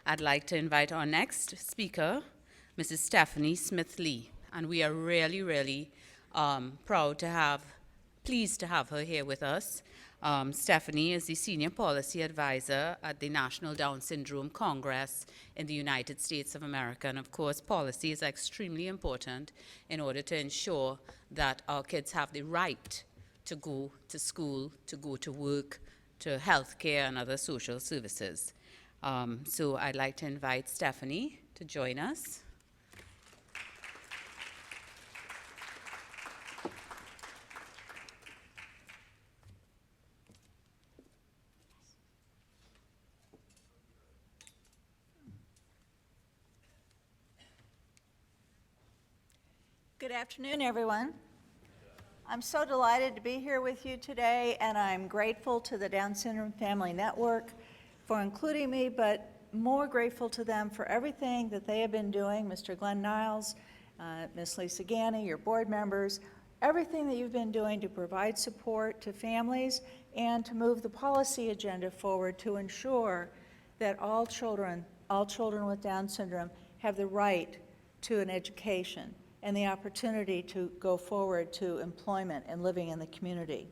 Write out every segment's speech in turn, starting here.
I'd like to invite our next speaker, Mrs. Stephanie Smith-Lee. And we are really, really pleased to have her here with us. Stephanie is the Senior Policy Advisor at the National Down Syndrome Congress in the United States of America. And of course, policy is extremely important in order to ensure that our kids have the right to go to school, to go to work, to healthcare and other social services. So I'd like to invite Stephanie to join us. Good afternoon, everyone. I'm so delighted to be here with you today, and I'm grateful to the Down Syndrome Family Network for including me, but more grateful to them for everything that they have been doing, Mr. Glenn Niles, Ms. Lisa Ganny, your board members, everything that you've been doing to provide support to families and to move the policy agenda forward to ensure that all children with Down syndrome have the right to an education and the opportunity to go forward to employment and living in the community.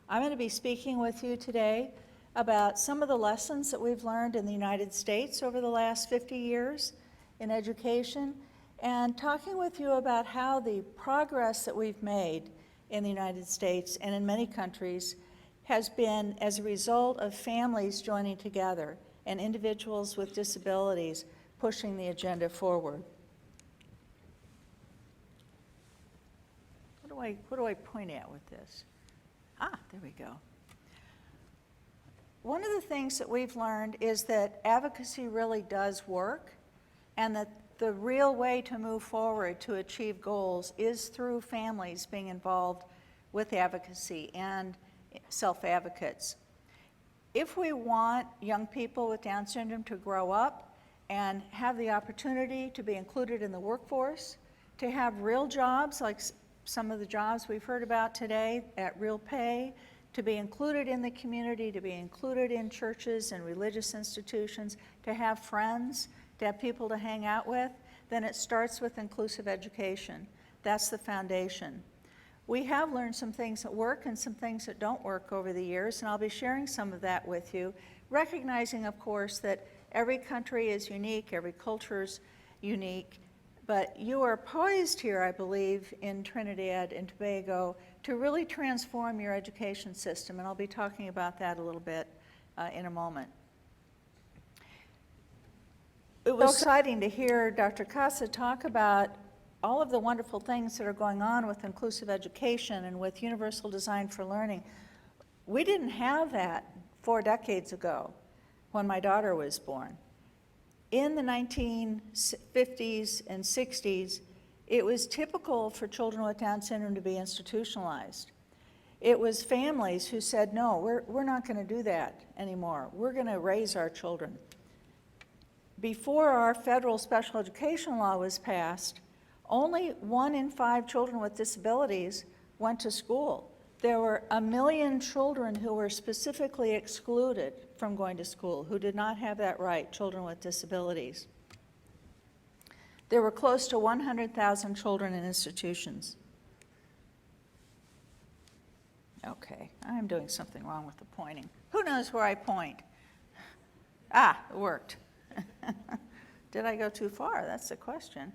I'm going to be speaking with you today about some of the lessons that we've learned in the United States over the last 50 years in education, and talking with you about how the progress that we've made in the United States and in many countries has been as a result of families joining together and individuals with disabilities pushing the agenda forward. What do I point at with this? There we go. One of the things that we've learned is that advocacy really does work, and that the real way to move forward to achieve goals is through families being involved with advocacy and self-advocates. If we want young people with Down syndrome to grow up and have the opportunity to be included in the workforce, to have real jobs like some of the jobs we've heard about today at real pay, to be included in the community, to be included in churches and religious institutions, to have friends, to have people to hang out with, then it starts with inclusive education. That's the foundation. We have learned some things that work and some things that don't work over the years, and I'll be sharing some of that with you, recognizing, of course, that every country is unique, every culture is unique, but you are poised here, I believe, in Trinidad and Tobago to really transform your education system, and I'll be talking about that a little bit in a moment. It was exciting to hear Dr. Casa talk about all of the wonderful things that are going on with inclusive education and with universal design for learning. We didn't have that 4 decades ago when my daughter was born. In the 1950s and 60s, it was typical for children with Down syndrome to be institutionalized. It was families who said, no, we're not going to do that anymore. We're going to raise our children. Before our federal special education law was passed, only 1 in 5 children with disabilities went to school. There were 1 million children who were specifically excluded from going to school, who did not have that right, children with disabilities. There were close to 100,000 children in institutions. Okay, I'm doing something wrong with the pointing. Who knows where I point? It worked. Did I go too far? That's the question.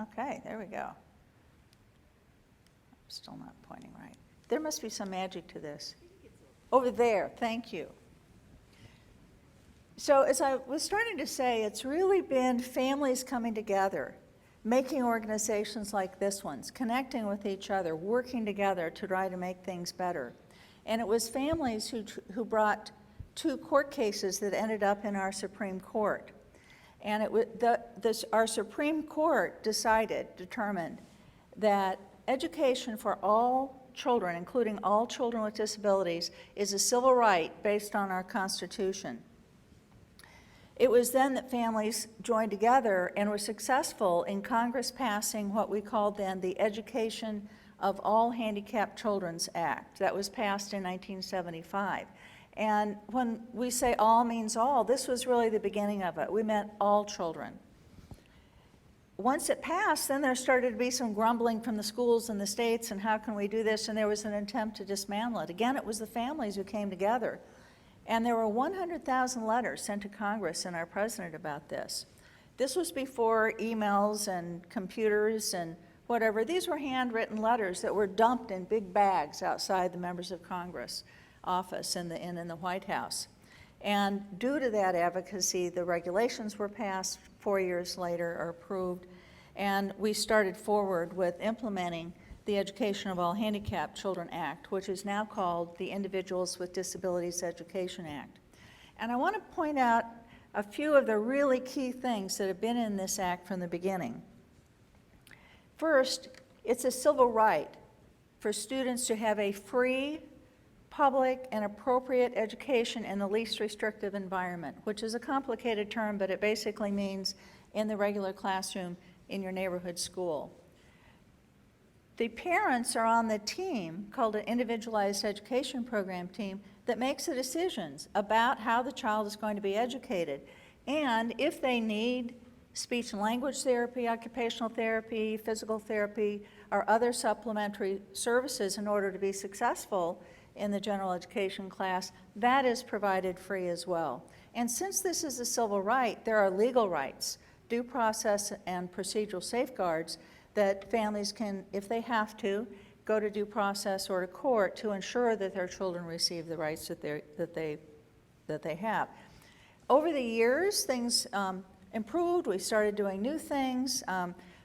Okay, there we go. I'm still not pointing right. There must be some magic to this. Over there, thank you. So as I was starting to say, it's really been families coming together, making organizations like this one's, connecting with each other, working together to try to make things better. And it was families who brought 2 court cases that ended up in our Supreme Court. And our Supreme Court determined that education for all children, including all children with disabilities, is a civil right based on our Constitution. It was then that families joined together and were successful in Congress passing what we called then the Education of All Handicapped Children's Act. That was passed in 1975. And when we say all means all, this was really the beginning of it. We meant all children. Once it passed, then there started to be some grumbling from the schools in the states, and how can we do this? And there was an attempt to dismantle it. Again, it was the families who came together. And there were 100,000 letters sent to Congress and our president about this. This was before emails and computers and whatever. These were handwritten letters that were dumped in big bags outside the members of Congress office and in the White House. And due to that advocacy, the regulations were passed 4 years later, or approved, and we started forward with implementing the Education of All Handicapped Children Act, which is now called the Individuals with Disabilities Education Act. And I want to point out a few of the really key things that have been in this act from the beginning. First, it's a civil right for students to have a free, public, and appropriate education in the least restrictive environment, which is a complicated term, but it basically means in the regular classroom in your neighborhood school. The parents are on the team called an Individualized Education Program team that makes the decisions about how the child is going to be educated. And if they need speech and language therapy, occupational therapy, physical therapy, or other supplementary services in order to be successful in the general education class, that is provided free as well. And since this is a civil right, there are legal rights, due process and procedural safeguards that families can, if they have to, go to due process or to court to ensure that their children receive the rights that they have. Over the years, things improved. We started doing new things.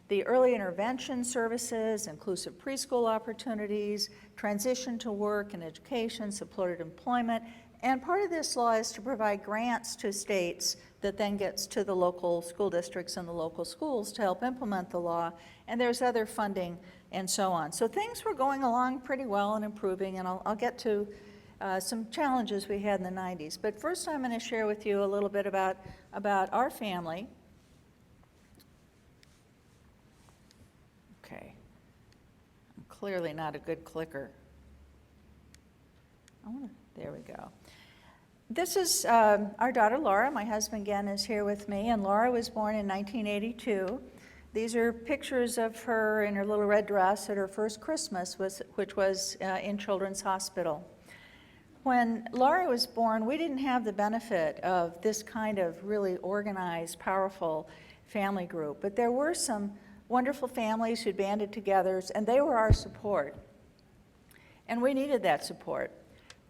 The early intervention services, inclusive preschool opportunities, transition to work and education, supported employment, and part of this law is to provide grants to states that then gets to the local school districts and the local schools to help implement the law, and there's other funding and so on. So things were going along pretty well and improving, and I'll get to some challenges we had in the 90s. But first I'm going to share with you a little bit about our family. Okay, I'm clearly not a good clicker. There we go. This is our daughter Laura. My husband Gen is here with me, and Laura was born in 1982. These are pictures of her in her little red dress at her first Christmas, which was in Children's Hospital. When Laura was born, we didn't have the benefit of this kind of really organized, powerful family group, but there were some wonderful families who banded together, and they were our support. And we needed that support.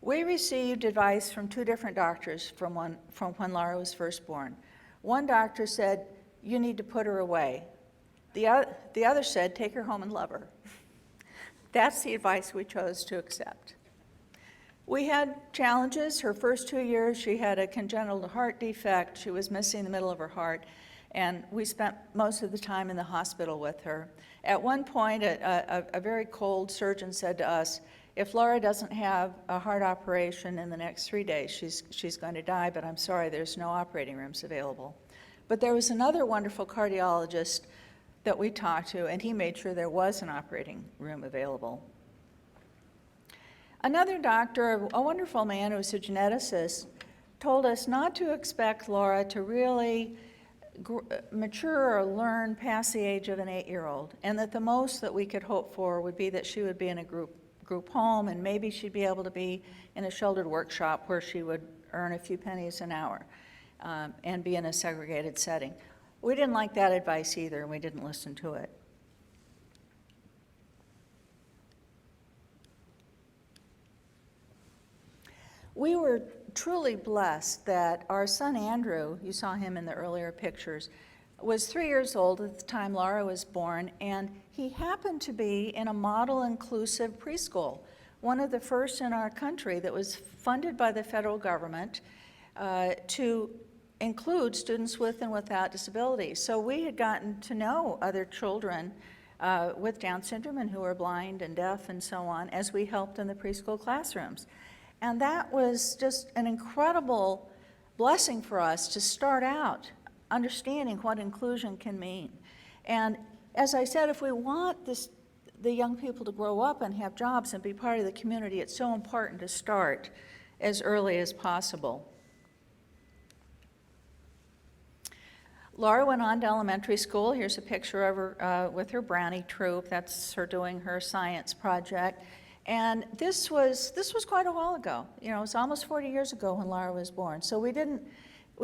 We received advice from two different doctors from when Laura was first born. One doctor said, "You need to put her away." The other said, "Take her home and love her." That's the advice we chose to accept. We had challenges. Her first 2 years, she had a congenital heart defect. She was missing the middle of her heart, and we spent most of the time in the hospital with her. At one point, a very cold surgeon said to us, "If Laura doesn't have a heart operation in the next 3 days, she's going to die, but I'm sorry, there's no operating rooms available." But there was another wonderful cardiologist that we talked to, and he made sure there was an operating room available. Another doctor, a wonderful man who was a geneticist, told us not to expect Laura to really mature or learn past the age of an 8-year-old, and that the most that we could hope for would be that she would be in a group home, and maybe she'd be able to be in a sheltered workshop where she would earn a few pennies an hour and be in a segregated setting. We didn't like that advice either, and we didn't listen to it. We were truly blessed that our son Andrew, you saw him in the earlier pictures, was 3 years old at the time Laura was born, and he happened to be in a model inclusive preschool, one of the first in our country that was funded by the federal government to include students with and without disabilities. So we had gotten to know other children with Down syndrome and who were blind and deaf and so on as we helped in the preschool classrooms. And that was just an incredible blessing for us to start out understanding what inclusion can mean. And as I said, if we want the young people to grow up and have jobs and be part of the community, it's so important to start as early as possible. Laura went on to elementary school. Here's a picture of her with her Brownie troop. That's her doing her science project. And this was quite a while ago. You know, it was almost 40 years ago when Laura was born. So we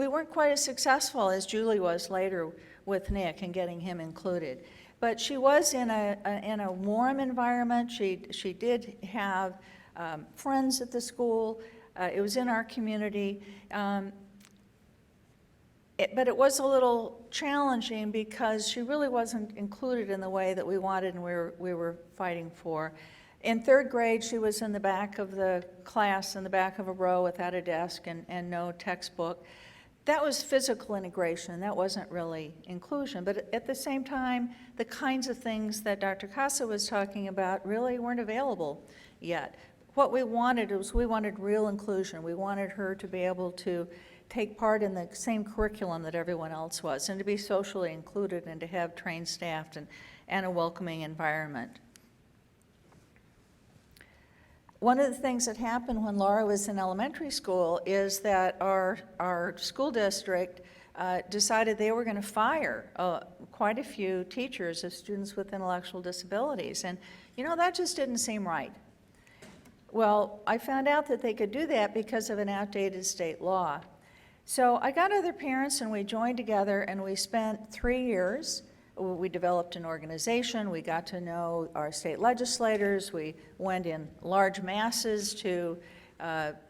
weren't quite as successful as Julie was later with Nick and getting him included. But she was in a warm environment. She did have friends at the school. It was in our community. But it was a little challenging because she really wasn't included in the way that we wanted and we were fighting for. In third grade, she was in the back of the class, in the back of a row without a desk and no textbook. That was physical integration. That wasn't really inclusion. But at the same time, the kinds of things that Dr. Casa was talking about really weren't available yet. What we wanted real inclusion. We wanted her to be able to take part in the same curriculum that everyone else was, and to be socially included, and to have trained staff and a welcoming environment. One of the things that happened when Laura was in elementary school is that our school district decided they were going to fire quite a few teachers of students with intellectual disabilities. And, you know, that just didn't seem right. Well, I found out that they could do that because of an outdated state law. So I got other parents and we joined together and we spent 3 years. We developed an organization. We got to know our state legislators. We went in large masses to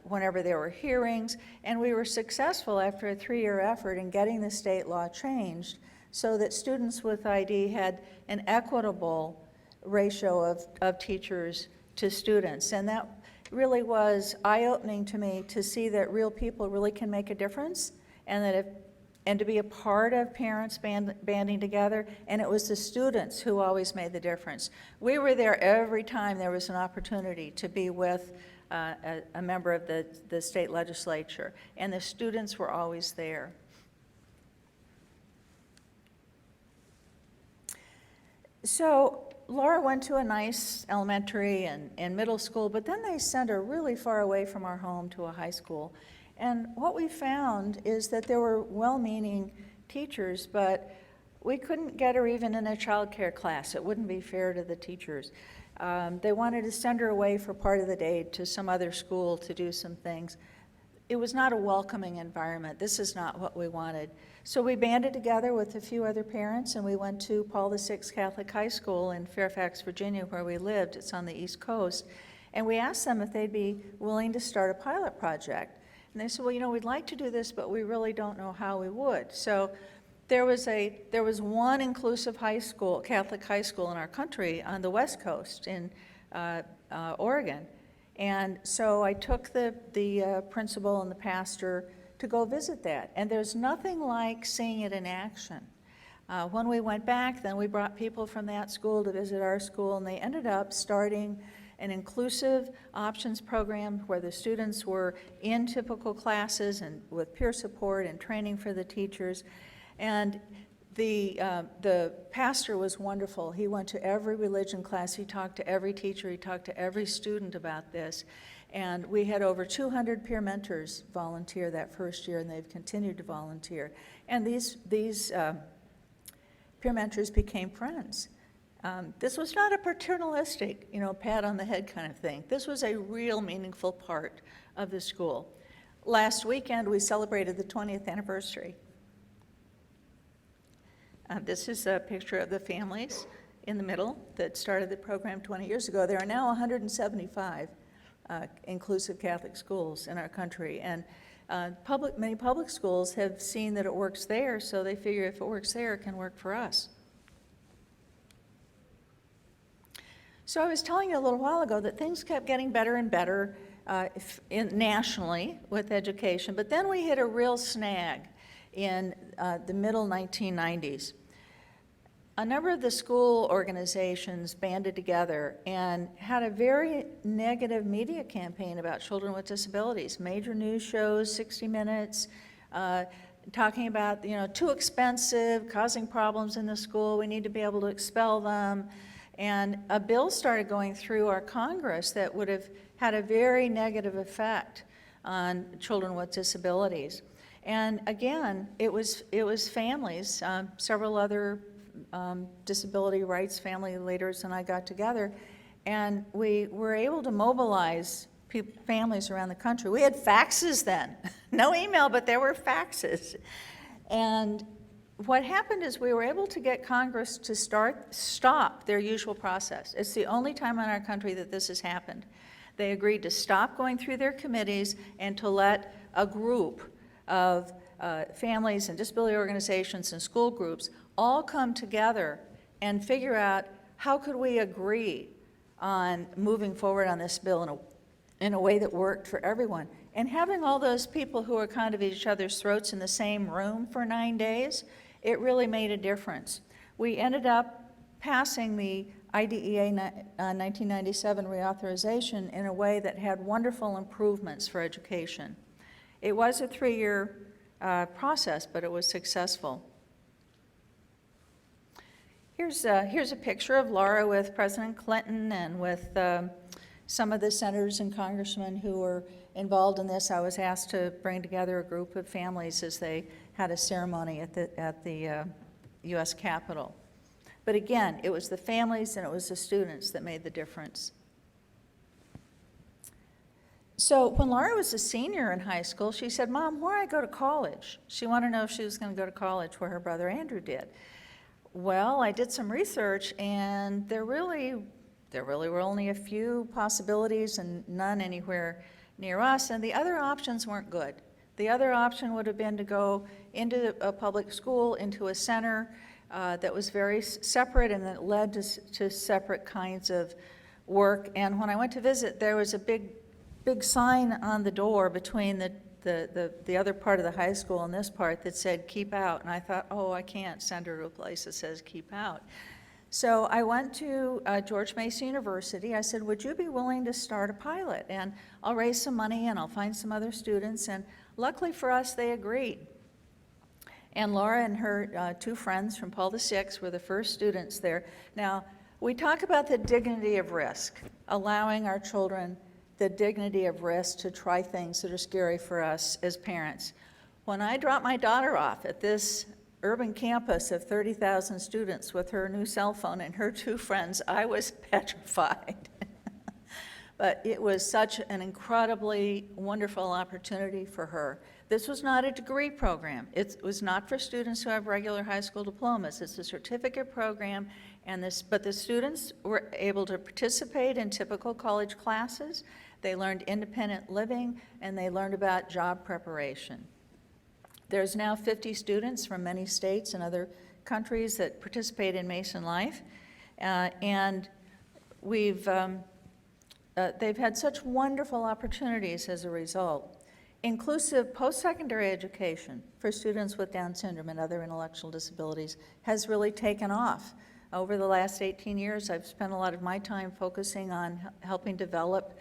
whenever there were hearings. And we were successful after a 3-year effort in getting the state law changed so that students with ID had an equitable ratio of teachers to students. And that really was eye-opening to me to see that real people really can make a difference, and to be a part of parents banding together, and it was the students who always made the difference. We were there every time there was an opportunity to be with a member of the state legislature, and the students were always there. So Laura went to a nice elementary and middle school, but then they sent her really far away from our home to a high school. And what we found is that there were well-meaning teachers, but we couldn't get her even in a child care class. It wouldn't be fair to the teachers. They wanted to send her away for part of the day to some other school to do some things. It was not a welcoming environment. This is not what we wanted. So we banded together with a few other parents, and we went to Paul VI Catholic High School in Fairfax, Virginia, where we lived. It's on the East Coast. And we asked them if they'd be willing to start a pilot project. And they said, well, you know, we'd like to do this, but we really don't know how we would. So there was one inclusive high school, Catholic high school in our country on the West Coast in Oregon. And so I took the principal and the pastor to go visit that. And there's nothing like seeing it in action. When we went back, then we brought people from that school to visit our school, and they ended up starting an inclusive options program where the students were in typical classes and with peer support and training for the teachers. And the pastor was wonderful. He went to every religion class. He talked to every teacher. He talked to every student about this. And we had over 200 peer mentors volunteer that first year, and they've continued to volunteer. And these peer mentors became friends. This was not a paternalistic, you know, pat on the head kind of thing. This was a real meaningful part of the school. Last weekend, we celebrated the 20th anniversary. This is a picture of the families in the middle that started the program 20 years ago. There are now 175 inclusive Catholic schools in our country, and many public schools have seen that it works there, so they figure if it works there, it can work for us. So I was telling you a little while ago that things kept getting better and better nationally with education, but then we hit a real snag in the middle 1990s. A number of the school organizations banded together and had a very negative media campaign about children with disabilities. Major news shows, 60 Minutes, talking about, you know, too expensive, causing problems in the school, we need to be able to expel them. And a bill started going through our Congress that would have had a very negative effect on children with disabilities. And again, it was families, several other disability rights family leaders and I got together, and we were able to mobilize families around the country. We had faxes then, no email, but there were faxes. And what happened is we were able to get Congress to stop their usual process. It's the only time in our country that this has happened. They agreed to stop going through their committees and to let a group of families and disability organizations and school groups all come together and figure out how could we agree on moving forward on this bill in a way that worked for everyone. And having all those people who are kind of at each other's throats in the same room for 9 days, it really made a difference. We ended up passing the IDEA 1997 reauthorization in a way that had wonderful improvements for education. It was a 3-year process, but it was successful. Here's a picture of Laura with President Clinton and with some of the senators and congressmen who were involved in this. I was asked to bring together a group of families as they had a ceremony at the U.S. Capitol. But again, it was the families and it was the students that made the difference. So when Laura was a senior in high school, she said, "Mom, where do I go to college?" She wanted to know if she was going to go to college where her brother Andrew did. Well, I did some research, and there really were only a few possibilities and none anywhere near us, and the other options weren't good. The other option would have been to go into a public school, into a center that was very separate, and that led to separate kinds of work. And when I went to visit, there was a big sign on the door between the other part of the high school and this part that said, "Keep out." And I thought, oh, I can't send her to a place that says keep out. So I went to George Mason University. I said, "Would you be willing to start a pilot? And I'll raise some money and I'll find some other students." And luckily for us, they agreed. And Laura and her 2 friends from Paul VI were the first students there. Now, we talk about the dignity of risk, allowing our children the dignity of risk to try things that are scary for us as parents. When I dropped my daughter off at this urban campus of 30,000 students with her new cell phone and her 2 friends, I was petrified. But it was such an incredibly wonderful opportunity for her. This was not a degree program. It was not for students who have regular high school diplomas. It's a certificate program, but the students were able to participate in typical college classes. They learned independent living, and they learned about job preparation. There's now 50 students from many states and other countries that participate in Mason Life, and they've had such wonderful opportunities as a result. Inclusive post-secondary education for students with Down syndrome and other intellectual disabilities has really taken off. Over the last 18 years, I've spent a lot of my time focusing on helping develop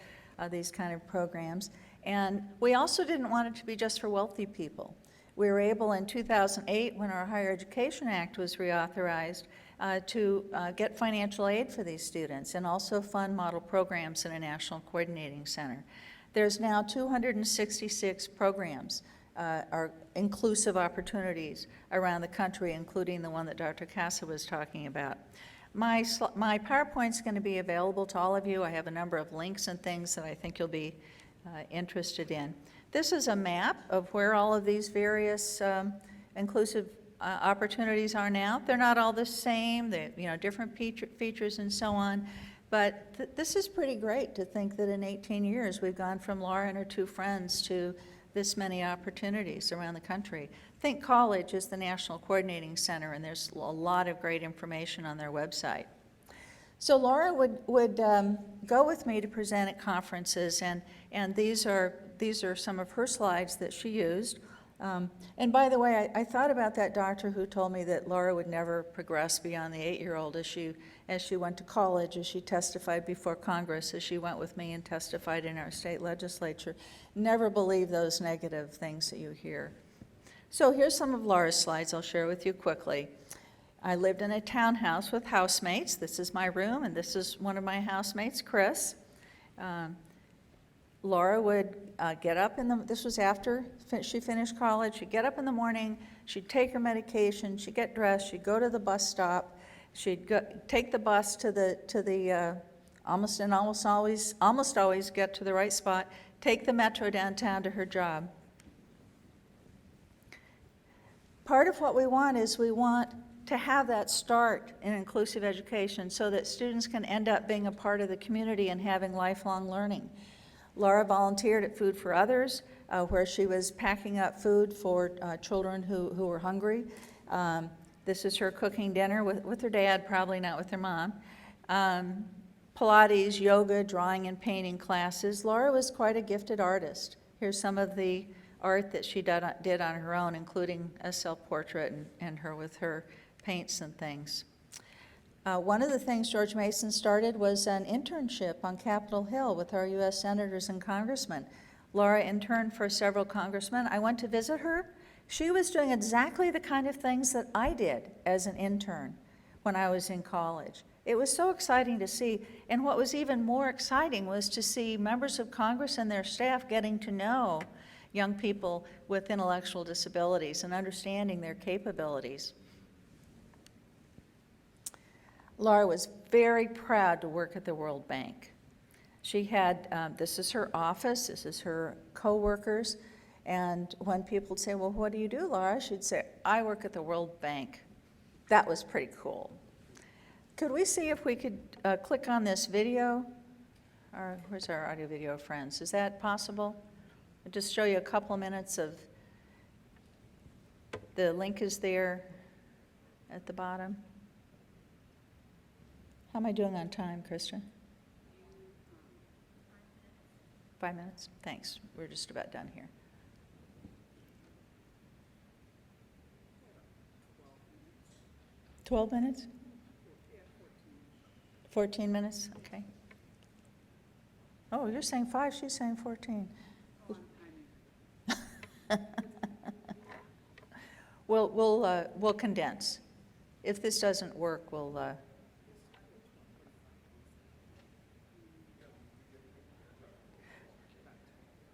these kind of programs. And we also didn't want it to be just for wealthy people. We were able in 2008, when our Higher Education Act was reauthorized, to get financial aid for these students and also fund model programs in a national coordinating center. There's now 266 programs, or inclusive opportunities around the country, including the one that Dr. Casa was talking about. My PowerPoint's going to be available to all of you. I have a number of links and things that I think you'll be interested in. This is a map of where all of these various inclusive opportunities are now. They're not all the same. They, different features and so on. But this is pretty great to think that in 18 years we've gone from Laura and her 2 friends to this many opportunities around the country. Think College is the National Coordinating Center, and there's a lot of great information on their website. So Laura would go with me to present at conferences, and these are some of her slides that she used. And by the way, I thought about that doctor who told me that Laura would never progress beyond the 8-year-old as she went to college, as she testified before Congress, as she went with me and testified in our state legislature. Never believe those negative things that you hear. So here's some of Laura's slides I'll share with you quickly. I lived in a townhouse with housemates. This is my room, and this is one of my housemates, Chris. Laura would get up this was after she finished college, she'd get up in the morning, she'd take her medication, she'd get dressed, she'd go to the bus stop, she'd take the bus to the almost always get to the right spot, take the metro downtown to her job. Part of what we want is we want to have that start in inclusive education so that students can end up being a part of the community and having lifelong learning. Laura volunteered at Food for Others, where she was packing up food for children who were hungry. This is her cooking dinner with her dad, probably not with her mom. Pilates, yoga, drawing and painting classes. Laura was quite a gifted artist. Here's some of the art that she did on her own, including a self-portrait and her with her paints and things. One of the things George Mason started was an internship on Capitol Hill with our U.S. senators and congressmen. Laura interned for several congressmen. I went to visit her. She was doing exactly the kind of things that I did as an intern when I was in college. It was so exciting to see, and what was even more exciting was to see members of Congress and their staff getting to know young people with intellectual disabilities and understanding their capabilities. Laura was very proud to work at the World Bank. She had, this is her office, this is her co-workers, and when people would say, well, what do you do, Laura? She'd say, I work at the World Bank. That was pretty cool. Could we see if we could click on this video? Or where's our audio video friends? Is that possible? I'll just show you a couple of minutes of, the link is there at the bottom. How am I doing on time, Kristen? 5 minutes? Thanks. We're just about done here. 12 minutes? 14 minutes? Okay. Oh, you're saying 5, she's saying 14. We'll condense. If this doesn't work, we'll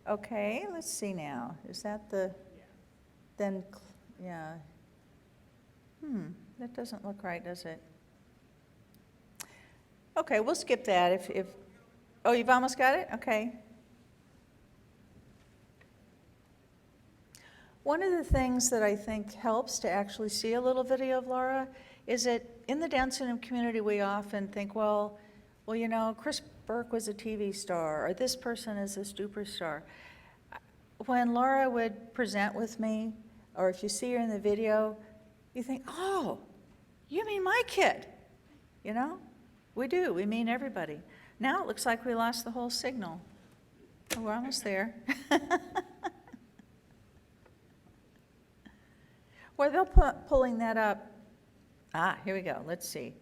okay, let's see now. Is that then, yeah. That doesn't look right, does it? Okay, we'll skip that if oh, you've almost got it? Okay. One of the things that I think helps to actually see a little video of Laura is that in the Down syndrome community, we often think, well, you know, Chris Burke was a TV star, or this person is a superstar. When Laura would present with me, or if you see her in the video, you think, oh, you mean my kid, you know? We do, we mean everybody. Now it looks like we lost the whole signal. Oh, we're almost there. Well, they'll pulling that up. Ah, here we go, let's see.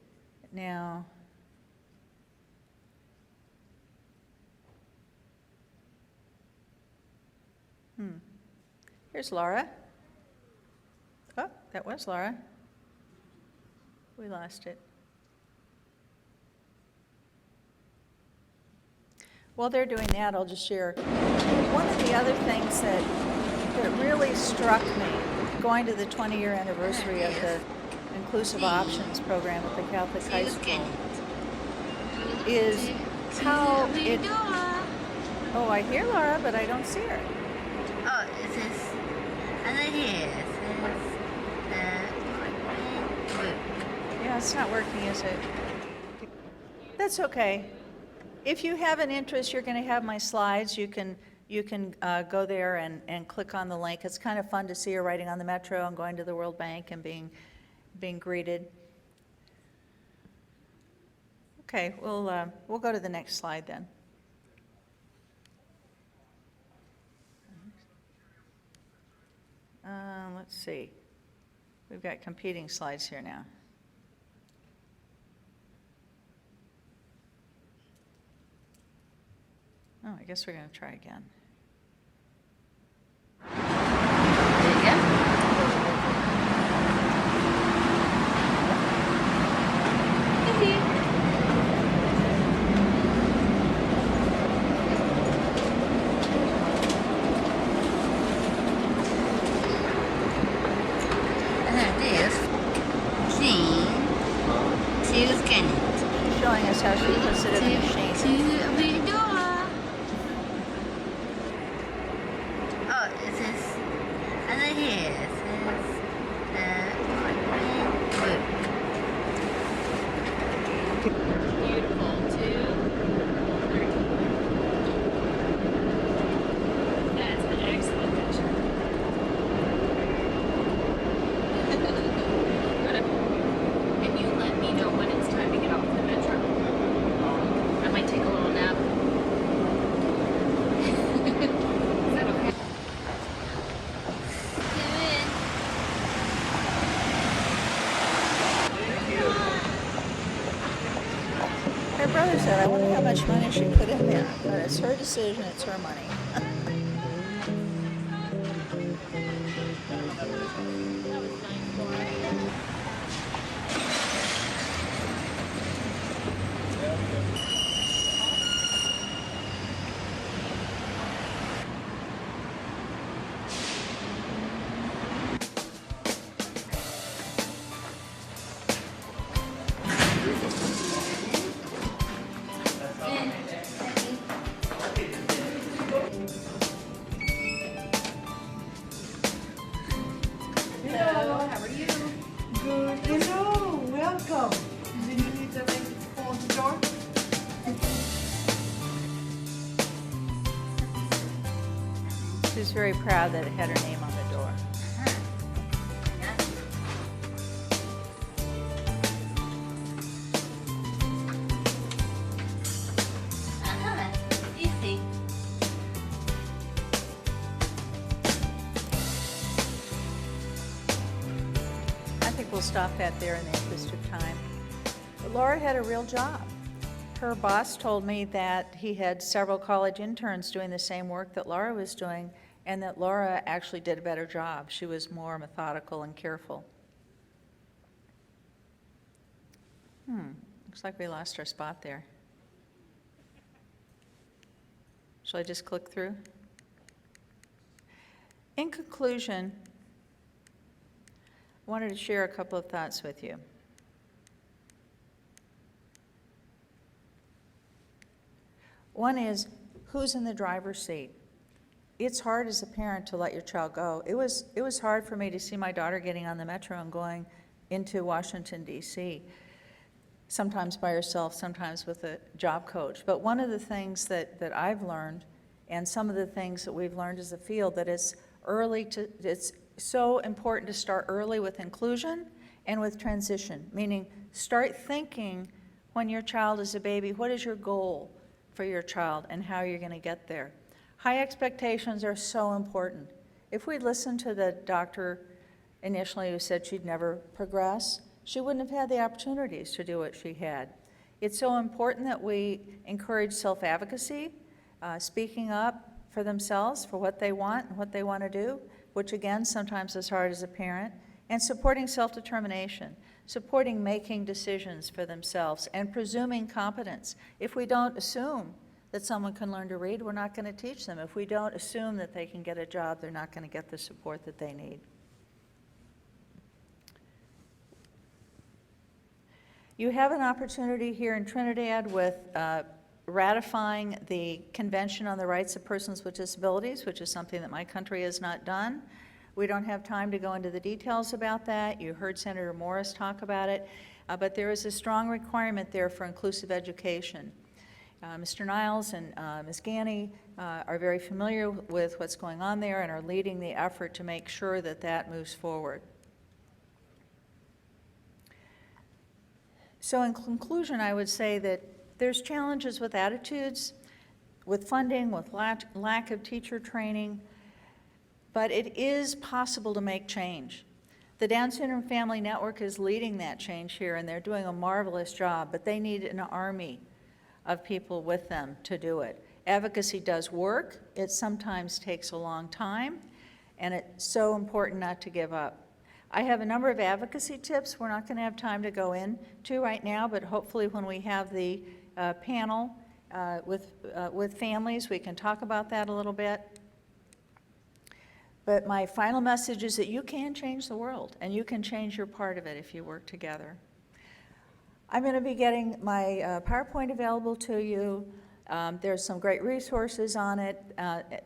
Now, here's Laura. Oh, that was Laura. We lost it. While they're doing that, I'll just share. One of the other things that really struck me, going to the 20-year anniversary of the Inclusive Options program at the Catholic High School, is how it... Oh, I hear Laura, but I don't see her. Oh, it says, and then here it says, Yeah, it's not working, is it? That's okay. If you have an interest, you're going to have my slides. You can go there and click on the link. It's kind of fun to see her riding on the metro and going to the World Bank and being greeted. Okay, we'll go to the next slide then. Let's see. We've got competing slides here now. Oh, I guess we're going to try again. right here it says book. Beautiful. 2:13. That's an excellent picture. Can you let me know when it's time to get off the metro? I might take a little nap. Is that okay? Her brother said, I wonder how much money she put in there, but it's her decision, it's her money. Hello, how are you? Good. Hello, welcome. Did you need to hold the door? She was very proud that it had her name on the door. Easy. I think we'll stop that there in the interest of time. But Laura had a real job. Her boss told me that he had several college interns doing the same work that Laura was doing, and that Laura actually did a better job. She was more methodical and careful. Looks like we lost our spot there. Shall I just click through? In conclusion, I wanted to share a couple of thoughts with you. One is, who's in the driver's seat? It's hard as a parent to let your child go. It was hard for me to see my daughter getting on the metro and going into Washington, D.C., sometimes by herself, sometimes with a job coach. But one of the things that I've learned, and some of the things that we've learned as a field, that it's so important to start early with inclusion and with transition, meaning start thinking when your child is a baby, what is your goal for your child and how you're going to get there. High expectations are so important. If we'd listened to the doctor initially who said she'd never progress, she wouldn't have had the opportunities to do what she had. It's so important that we encourage self-advocacy, speaking up for themselves, for what they want and what they want to do, which again, sometimes is hard as a parent, and supporting self-determination, supporting making decisions for themselves, and presuming competence. If we don't assume that someone can learn to read, we're not going to teach them. If we don't assume that they can get a job, they're not going to get the support that they need. You have an opportunity here in Trinidad with ratifying the Convention on the Rights of Persons with Disabilities, which is something that my country has not done. We don't have time to go into the details about that. You heard Senator Morris talk about it, but there is a strong requirement there for inclusive education. Mr. Niles and Ms. Ganny are very familiar with what's going on there and are leading the effort to make sure that that moves forward. So in conclusion, I would say that there's challenges with attitudes, with funding, with lack of teacher training, but it is possible to make change. The Down Syndrome Family Network is leading that change here, and they're doing a marvelous job, but they need an army of people with them to do it. Advocacy does work. It sometimes takes a long time, and it's so important not to give up. I have a number of advocacy tips we're not going to have time to go into right now, but hopefully when we have the panel with families, we can talk about that a little bit. But my final message is that you can change the world, and you can change your part of it if you work together. I'm going to be getting my PowerPoint available to you There's some great resources on it,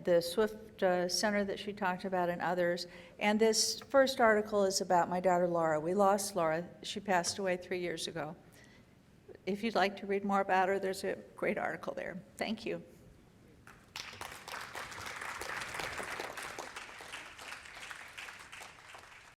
the Swift Center that she talked about and others. And this first article is about my daughter Laura. We lost Laura. She passed away 3 years ago. If you'd like to read more about her, there's a great article there. Thank you.